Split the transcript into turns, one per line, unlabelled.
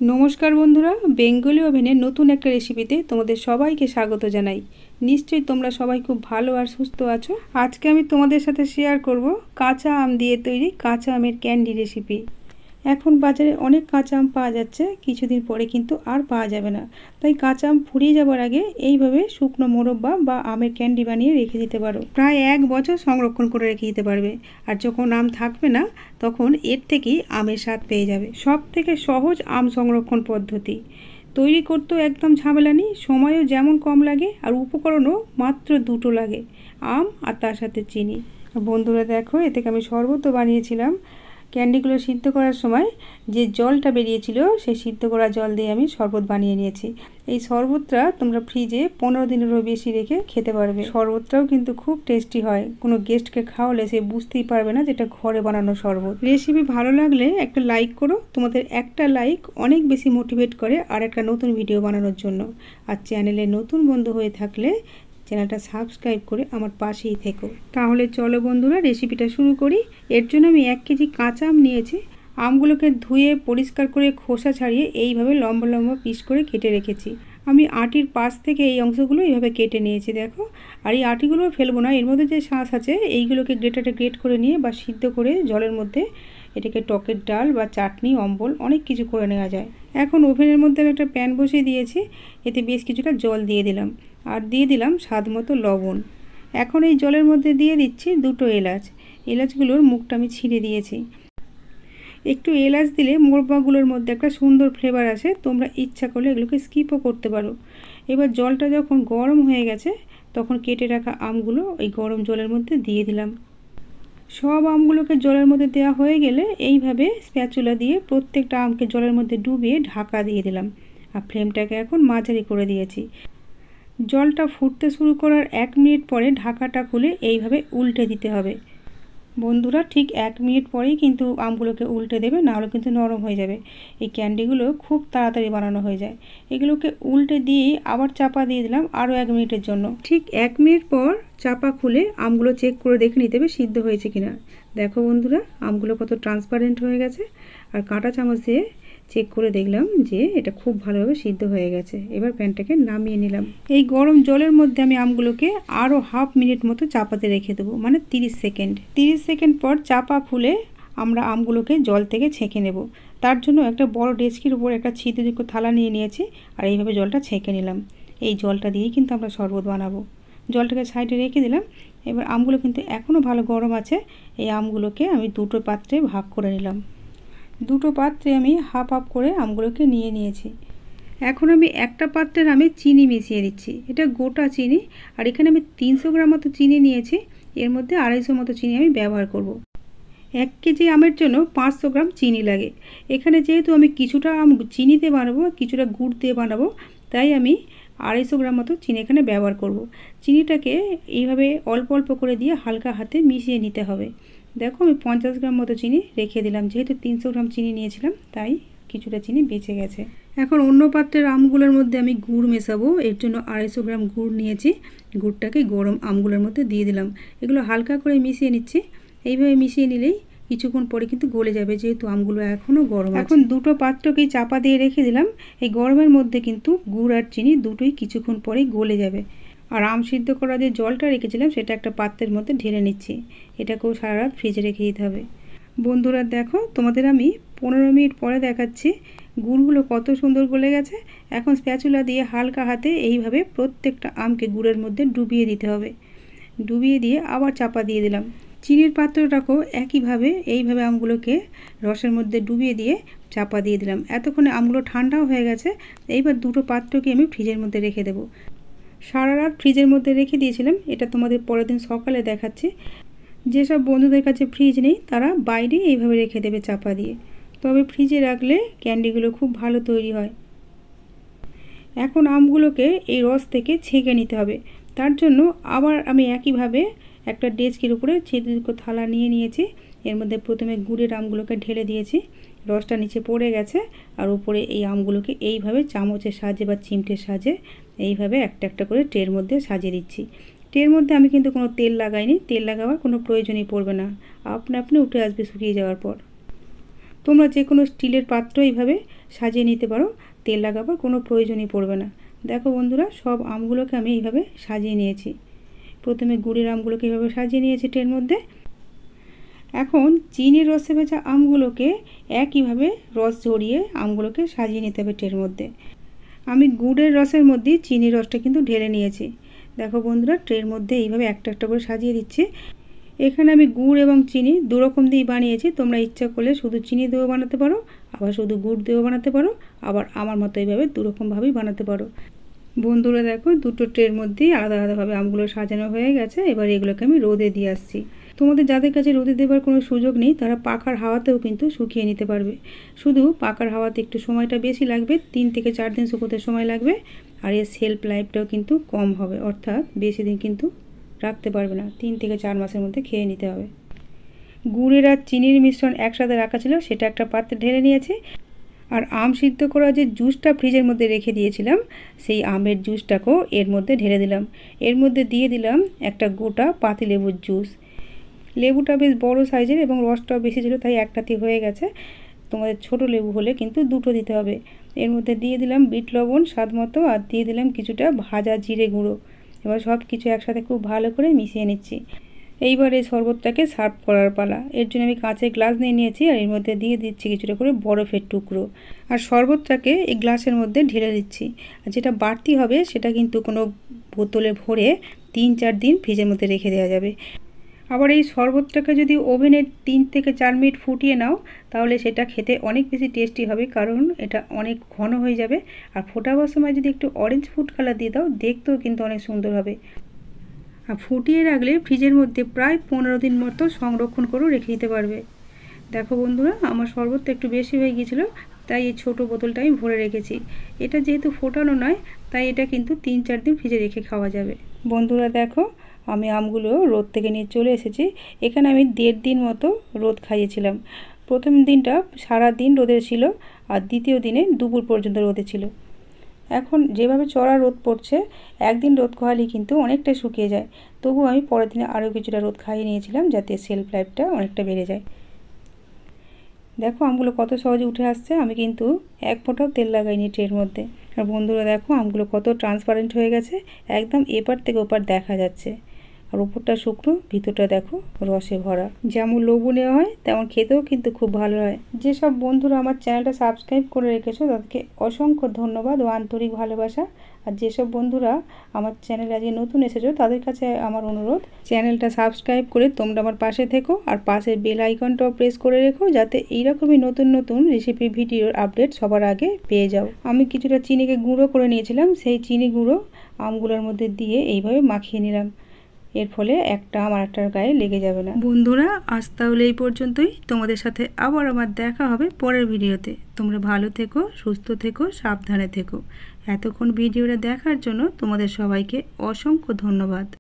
नमस्कार बंधुरा बेंगली ओभेনের নতুন একটা রেসিপিতে তোমাদের সবাইকে স্বাগত জানাই। নিশ্চয়ই তোমরা সবাই খুব ভালো আর সুস্থ আছো। আজকে আমি তোমাদের সাথে শেয়ার করব কাঁচা আম দিয়ে তৈরি কাঁচা আমের ক্যান্ডি রেসিপি। এখন বাজারে অনেক কাঁচা আম পাওয়া যাচ্ছে, কিছুদিন পরে কিন্তু আর পাওয়া যাবে না। তাই কাঁচা আম ফুরিয়ে যাবার আগে এইভাবে শুকনো মোরব্বা বা আমের ক্যান্ডি বানিয়ে রেখে দিতে পারো। প্রায় 1 বছর সংরক্ষণ করে রেখে দিতে পারবে। আর যখন আম থাকবে না তখন এর থেকেই আমের স্বাদ পেয়ে যাবে। সবথেকে সহজ আম সংরক্ষণ পদ্ধতি। তৈরি করতেও একদম ঝামেলা নেই, সময়ও যেমন কম লাগে আর উপকরণও মাত্র 2টো লাগে, আম আর তার সাথে চিনি। বন্ধুরা দেখো, এ থেকে আমি শরবতও বানিয়েছিলাম। ক্যান্ডিগুলো সিদ্ধ করার সময় যে জলটা বেরিয়েছিল সেই সিদ্ধ করা জল দিয়ে আমি শরবত বানিয়ে নিয়েছি। এই শরবতটা তোমরা ফ্রিজে 15 দিনেরও বেশি রেখে খেতে পারবে। শরবতটাও কিন্তু খুব টেস্টি হয়, কোনো গেস্টকে খাওয়ালে সে বুঝতেই পারবে না যেটা ঘরে বানানো শরবত। রেসিপি ভালো লাগলে একটা লাইক করো, তোমাদের একটা লাইক অনেক বেশি মোটিভেট করে আর একটা নতুন ভিডিও বানানোর জন্য। আর চ্যানেলে নতুন বন্ধু হয়ে থাকলে চ্যানেলটা সাবস্ক্রাইব করে আমার পাশেই থেকো। তাহলে চলো বন্ধুরা রেসিপিটা শুরু করি। এর জন্য আমি 1 কেজি কাঁচা আম নিয়েছি। আমগুলোকে ধুয়ে পরিষ্কার করে খোসা ছাড়িয়ে এইভাবে লম্বা লম্বা পিস করে কেটে রেখেছি। আমি আটির পাশ থেকে এই অংশগুলো এইভাবে কেটে নিয়েছি দেখো। আর এই আটিগুলো ফেলবো না, এর মধ্যে যে শাঁস আছে এইগুলোকে গ্রেটারে গ্রেট করে নিয়ে বা সিদ্ধ করে জলের মধ্যে এটাকে টকের ডাল বা চাটনি, অম্বল অনেক কিছু করে নেওয়া যায়। এখন ওভেনের মধ্যে আমি একটা প্যান বসিয়ে দিয়েছি, এতে বেশ কিছুটা জল দিয়ে দিলাম আর দিয়ে দিলাম স্বাদ মতো লবণ। এখন এই জলের মধ্যে দিয়ে দিচ্ছি 2টো এলাচ। এলাচগুলোর মুখটা আমি ছিঁড়ে দিয়েছি। একটু এলাচ দিলে মোরব্বাগুলোর মধ্যে একটা সুন্দর ফ্লেভার আসে, তোমরা ইচ্ছা করলে এগুলোকে স্কিপও করতে পারো। এবার জলটা যখন গরম হয়ে গেছে তখন কেটে রাখা আমগুলো এই গরম জলের মধ্যে দিয়ে দিলাম। সব আমগুলোকে জলের মধ্যে দেওয়া হয়ে গেলে এইভাবে স্প্যাচুলা দিয়ে প্রত্যেকটা আমকে জলের মধ্যে ডুবিয়ে ঢাকা দিয়ে দিলাম। আর ফ্লেমটাকে এখন মাঝারি করে দিয়েছি। জলটা ফুটতে শুরু করার 1 মিনিট পরে ঢাকাটা খুলে এইভাবে উল্টে দিতে হবে। বন্ধুরা ঠিক 1 মিনিট পরেই কিন্তু আমগুলোকে উল্টে দেবে, নাহলে কিন্তু নরম হয়ে যাবে। এই ক্যান্ডিগুলো খুব তাড়াতাড়ি বানানো হয়ে যায়। এগুলোকে উল্টে দিয়ে আবার চাপা দিয়ে দিলাম আরও 1 মিনিটের জন্য। ঠিক 1 মিনিট পর চাপা খুলে আমগুলো চেক করে দেখে নিতে হবে সিদ্ধ হয়েছে কিনা। দেখো বন্ধুরা, আমগুলো কত ট্রান্সপারেন্ট হয়ে গেছে। আর কাঁটা চামচ দিয়ে চেক করে দেখলাম যে এটা খুব ভালোভাবে সিদ্ধ হয়ে গেছে। এবার প্যানটাকে নামিয়ে নিলাম। এই গরম জলের মধ্যে আমি আমগুলোকে আরও হাফ মিনিট মতো চাপাতে রেখে দেবো, মানে 30 সেকেন্ড। 30 সেকেন্ড পর চাপা খুলে আমরা আমগুলোকে জল থেকে ছেঁকে নেব। তার জন্য একটা বড় ডেচকির উপর একটা ছিদ্রযুক্ত থালা নিয়ে নিয়েছি আর এইভাবে জলটা ছেঁকে নিলাম। এই জলটা দিয়েই কিন্তু আমরা শরবত বানাবো। জলটাকে সাইডে রেখে দিলাম। এবার আমগুলো কিন্তু এখনও ভালো গরম আছে। এই আমগুলোকে আমি 2টো পাত্রে ভাগ করে নিলাম। 2টো পাত্রে আমি হাফ হাফ করে আমগুলোকে নিয়ে নিয়েছি। এখন আমি একটা পাত্রের আমি চিনি মিশিয়ে দিচ্ছি। এটা গোটা চিনি। আর এখানে আমি 300 গ্রাম মতো চিনি নিয়েছি, এর মধ্যে 250 মতো চিনি আমি ব্যবহার করব। 1 কেজি আমের জন্য 500 গ্রাম চিনি লাগে। এখানে যেহেতু আমি কিছুটা আম চিনিতে বানাবো, কিছুটা গুড় দিয়ে বানাবো, তাই আমি 250 গ্রাম মতো চিনি এখানে ব্যবহার করব। চিনিটাকে এইভাবে অল্প অল্প করে দিয়ে হালকা হাতে মিশিয়ে নিতে হবে। দেখো আমি 50 গ্রাম মতো চিনি রেখে দিলাম, যেহেতু 300 গ্রাম চিনি নিয়েছিলাম তাই কিছুটা চিনি বেঁচে গেছে। এখন অন্য পাত্রের আমগুলোর মধ্যে আমি গুড় মেশাবো। এর জন্য 250 গ্রাম গুড় নিয়েছি। গুড়টাকে গরম আমগুলোর মধ্যে দিয়ে দিলাম। এগুলো হালকা করে মিশিয়ে নিচ্ছি। এইভাবে মিশিয়ে নিলেই কিছুক্ষণ পরে কিন্তু গলে যাবে, যেহেতু আমগুলো এখনও গরম আছে। এখন 2টো পাত্রকেই চাপা দিয়ে রেখে দিলাম। এই গরমের মধ্যে কিন্তু গুড় আর চিনি দুটোই কিছুক্ষণ পরেই গলে যাবে। আর আম সিদ্ধ করা যে জলটা রেখেছিলাম সেটা একটা পাত্রের মধ্যে ঢেলে নিচ্ছি। এটাকেও সারা রাত ফ্রিজে রেখে দিতে হবে। বন্ধুরা দেখো, তোমাদের আমি 15 মিনিট পরে দেখাচ্ছি গুড়গুলো কত সুন্দর গলে গেছে। এখন স্প্যাচুলা দিয়ে হালকা হাতে এইভাবে প্রত্যেকটা আমকে গুড়ের মধ্যে ডুবিয়ে দিতে হবে। ডুবিয়ে দিয়ে আবার চাপা দিয়ে দিলাম। চিনির পাত্রটাকেও একইভাবে এইভাবে আমগুলোকে রসের মধ্যে ডুবিয়ে দিয়ে চাপা দিয়ে দিলাম। এতক্ষণে আমগুলো ঠান্ডাও হয়ে গেছে। এইবার 2টো পাত্রকে আমি ফ্রিজের মধ্যে রেখে দেবো। সারা রাত ফ্রিজের মধ্যে রেখে দিয়েছিলাম, এটা তোমাদের পরের দিন সকালে দেখাচ্ছি। যেসব বন্ধুদের কাছে ফ্রিজ নেই তারা বাইরে এইভাবে রেখে দেবে চাপা দিয়ে, তবে ফ্রিজে রাখলে ক্যান্ডিগুলো খুব ভালো তৈরি হয়। এখন আমগুলোকে এই রস থেকে ছেঁকে নিতে হবে। তার জন্য আবার আমি একইভাবে একটা ডেচকির উপরে ছিদ্রযুক্ত থালা নিয়ে নিয়েছি। এর মধ্যে প্রথমে গুড়ের আমগুলোকে ঢেলে দিয়েছি, রসটা নিচে পড়ে গেছে। আর উপরে এই আমগুলোকে এইভাবে চামচের সাহায্যে বা চিমটের সাহায্যে এইভাবে একটা একটা করে ট্রের মধ্যে সাজিয়ে দিচ্ছি। ট্রের মধ্যে আমি কিন্তু কোনো তেল লাগাইনি, তেল লাগাবার কোনো প্রয়োজনই পড়বে না, আপনি উঠে আসবে শুকিয়ে যাওয়ার পর। তোমরা যে কোনো স্টিলের পাত্র এইভাবে সাজিয়ে নিতে পারো, তেল লাগাবার কোনো প্রয়োজনই পড়বে না। দেখো বন্ধুরা, সব আমগুলোকে আমি এইভাবে সাজিয়ে নিয়েছি। প্রথমে গুড়ের আমগুলোকে এইভাবে সাজিয়ে নিয়েছি ট্রের মধ্যে। এখন চিনির রসে ভেজা আমগুলোকে একইভাবে রস ঝরিয়ে আমগুলোকে সাজিয়ে নিতে হবে ট্রের মধ্যে। আমি গুড়ের রসের মধ্যে চিনির রসটা কিন্তু ঢেলে নিয়েছি। দেখো বন্ধুরা, ট্রের মধ্যে এইভাবে একটা একটা করে সাজিয়ে দিচ্ছি। এখানে আমি গুড় এবং চিনি দুরকম দিয়েই বানিয়েছি। তোমরা ইচ্ছা করলে শুধু চিনি দিয়েও বানাতে পারো, আবার শুধু গুড় দিয়েও বানাতে পারো, আবার আমার মতো এইভাবে দুরকমভাবেই বানাতে পারো। বন্ধুরা দেখো, দুটো ট্রের মধ্যেই আলাদা আলাদাভাবে আমগুলো সাজানো হয়ে গেছে। এবার এগুলোকে আমি রোদে দিয়ে আসছি। তোমাদের যাদের কাছে রোদে দেবার কোনো সুযোগ নেই তারা পাখার হাওয়াতেও কিন্তু শুকিয়ে নিতে পারবে। শুধু পাখার হাওয়াতে একটু সময়টা বেশি লাগবে, 3 থেকে 4 দিন শুকোতে সময় লাগবে। আর এর সেলফ লাইফটাও কিন্তু কম হবে, অর্থাৎ বেশি দিন কিন্তু রাখতে পারবে না, 3 থেকে 4 মাসের মধ্যে খেয়ে নিতে হবে। গুড়ের আর চিনির মিশ্রণ একসাথে রাখা ছিল, সেটা একটা পাত্রে ঢেলে নিয়েছি। আর আম সিদ্ধ করা যে জুসটা ফ্রিজের মধ্যে রেখে দিয়েছিলাম, সেই আমের জুসটাকেও এর মধ্যে ঢেলে দিলাম। এর মধ্যে দিয়ে দিলাম একটা গোটা পাতিলেবুর জুস। লেবুটা বেশ বড় সাইজের এবং রসটাও বেশি ছিল, তাই একটাতে হয়ে গেছে। তোমাদের ছোট লেবু হলে কিন্তু দুটো দিতে হবে। এর মধ্যে দিয়ে দিলাম বিট লবণ স্বাদ মতো, আর দিয়ে দিলাম কিছুটা ভাজা জিরে গুঁড়ো। এবার সব কিছু একসাথে খুব ভালো করে মিশিয়ে নিচ্ছি। এইবার এই শরবতটাকে সার্ভ করার পালা। এর জন্য আমি কাঁচের গ্লাস নিয়ে নিয়েছি, আর এর মধ্যে দিয়ে দিচ্ছি কিছুটা করে বরফের টুকরো। আর শরবতটাকে এই গ্লাসের মধ্যে ঢেলে দিচ্ছি। আর যেটা বাড়তি হবে সেটা কিন্তু কোনো বোতলে ভরে 3-4 দিন ফ্রিজের মধ্যে রেখে দেওয়া যাবে। আবার এই শরবতটাকে যদি ওভেনে 3 থেকে 4 মিনিট ফুটিয়ে নাও, তাহলে সেটা খেতে অনেক বেশি টেস্টি হবে, কারণ এটা অনেক ঘন হয়ে যাবে। আর ফোটাবার সময় যদি একটু অরেঞ্জ ফুড কালার দিয়ে দাও, দেখতেও কিন্তু অনেক সুন্দর হবে। আর ফুটিয়ে রাখলে ফ্রিজের মধ্যে প্রায় 15 দিন মতো সংরক্ষণ করেও রেখে দিতে পারবে। দেখো বন্ধুরা, আমার শরবতটা একটু বেশি হয়ে গিয়েছিলো, তাই এই ছোটো বোতলটা আমি ভরে রেখেছি। এটা যেহেতু ফোটানো নয়, তাই এটা কিন্তু 3-4 দিন ফ্রিজে রেখে খাওয়া যাবে। বন্ধুরা দেখো, আমি আমগুলো রোদ থেকে নিয়ে চলে এসেছি। এখানে আমি 1.5 দিন মতো রোদ খাইয়েছিলাম। প্রথম দিনটা সারা দিন রোদে ছিল, আর দ্বিতীয় দিনে দুপুর পর্যন্ত রোদে ছিল। এখন যেভাবে চড়া রোদ পড়ছে, একদিন রোদ খাওয়ালেই কিন্তু অনেকটাই শুকিয়ে যায়। তবু আমি পরের দিনে আরও কিছুটা রোদ খাইয়ে নিয়েছিলাম, যাতে সেলফ লাইফটা অনেকটা বেড়ে যায়। দেখো আমগুলো কত সহজে উঠে আসছে। আমি কিন্তু এক ফোঁটাও তেল লাগাইনি ট্রের মধ্যে। আর বন্ধুরা দেখো, আমগুলো কত ট্রান্সপারেন্ট হয়ে গেছে, একদম এপার থেকে ওপার দেখা যাচ্ছে। আর উপরটা শুকনো, ভিতরটা দেখো রসে ভরা। যেমন লোভনীয় হয় তেমন খেতেও কিন্তু খুব ভালো হয়। যেসব বন্ধুরা আমার চ্যানেলটা সাবস্ক্রাইব করে রেখেছো তাদেরকে অসংখ্য ধন্যবাদ ও আন্তরিক ভালোবাসা। আর যেসব বন্ধুরা আমার চ্যানেলে আজকে নতুন এসেছো তাদের কাছে আমার অনুরোধ, চ্যানেলটা সাবস্ক্রাইব করে তোমরা আমার পাশে থেকো, আর পাশের বেল আইকনটাও প্রেস করে রেখো, যাতে এইরকমই নতুন নতুন রেসিপি ভিডিওর আপডেট সবার আগে পেয়ে যাও। আমি কিছুটা চিনিকে গুঁড়ো করে নিয়েছিলাম, সেই চিনি গুঁড়ো আমগুলোর মধ্যে দিয়ে এইভাবে মাখিয়ে নিলাম। এর ফলে একটা আমার একটার গায়ে লেগে যাবে না। বন্ধুরা, আজ তাহলে এই পর্যন্তই। তোমাদের সাথে আবার আমার দেখা হবে পরের ভিডিওতে। তোমরা ভালো থেকো, সুস্থ থেকো, সাবধানে থেকো। এতক্ষণ ভিডিওটা দেখার জন্য তোমাদের সবাইকে অসংখ্য ধন্যবাদ।